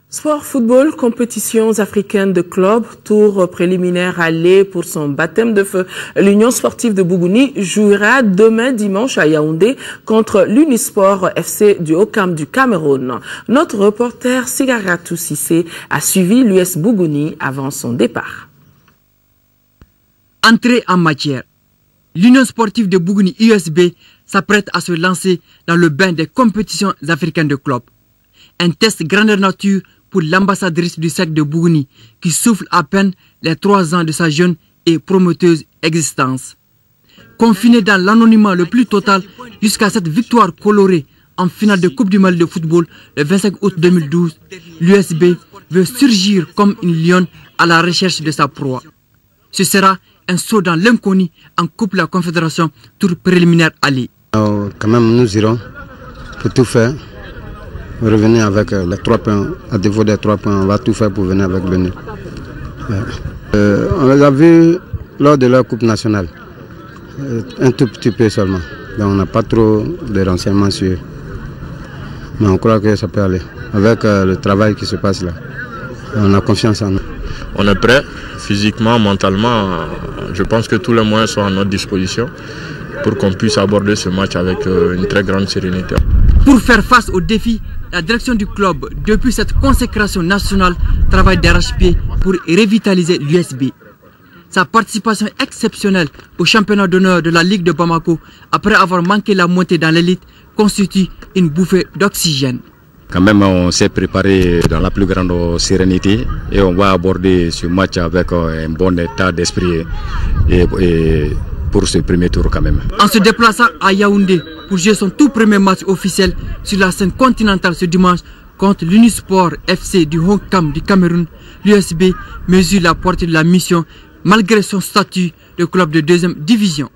Sport football, compétitions africaines de club, tour préliminaire aller pour son baptême de feu. L'Union sportive de Bougouni jouera demain dimanche à Yaoundé contre l'Unisport FC du Haut-Cam du Cameroun. Notre reporter Sigaratou Sissé a suivi l'US Bougouni avant son départ. Entrée en matière. L'Union sportive de Bougouni USB s'apprête à se lancer dans le bain des compétitions africaines de club. Un test grandeur nature pour l'ambassadrice du cercle de Bougouni qui souffle à peine les 3 ans de sa jeune et prometteuse existence. Confinée dans l'anonymat le plus total jusqu'à cette victoire colorée en finale de Coupe du Mali de football le 25 août 2012, l'USB veut surgir comme une lionne à la recherche de sa proie. Ce sera un saut dans l'inconnu en Coupe de la Confédération, tour préliminaire aller. Quand même, nous irons pour tout faire. Revenir avec les 3 points, à défaut des 3 points, on va tout faire pour venir avec le nul. On les a vus lors de leur Coupe nationale, un tout petit peu seulement. Donc on n'a pas trop de renseignements sur eux. Mais on croit que ça peut aller. Avec le travail qui se passe là, on a confiance en nous. On est prêt, physiquement, mentalement. Je pense que tous les moyens sont à notre disposition pour qu'on puisse aborder ce match avec une très grande sérénité. Pour faire face aux défis, la direction du club, depuis cette consécration nationale, travaille d'arrache-pied pour revitaliser l'USB. Sa participation exceptionnelle au championnat d'honneur de la Ligue de Bamako, après avoir manqué la montée dans l'élite, constitue une bouffée d'oxygène. Quand même, on s'est préparé dans la plus grande sérénité et on va aborder ce match avec un bon état d'esprit et pour ce premier tour quand même. En se déplaçant à Yaoundé pour jouer son tout premier match officiel sur la scène continentale ce dimanche contre l'Unisport FC du Haut-Cam du Cameroun, l'USB mesure la portée de la mission malgré son statut de club de 2e division.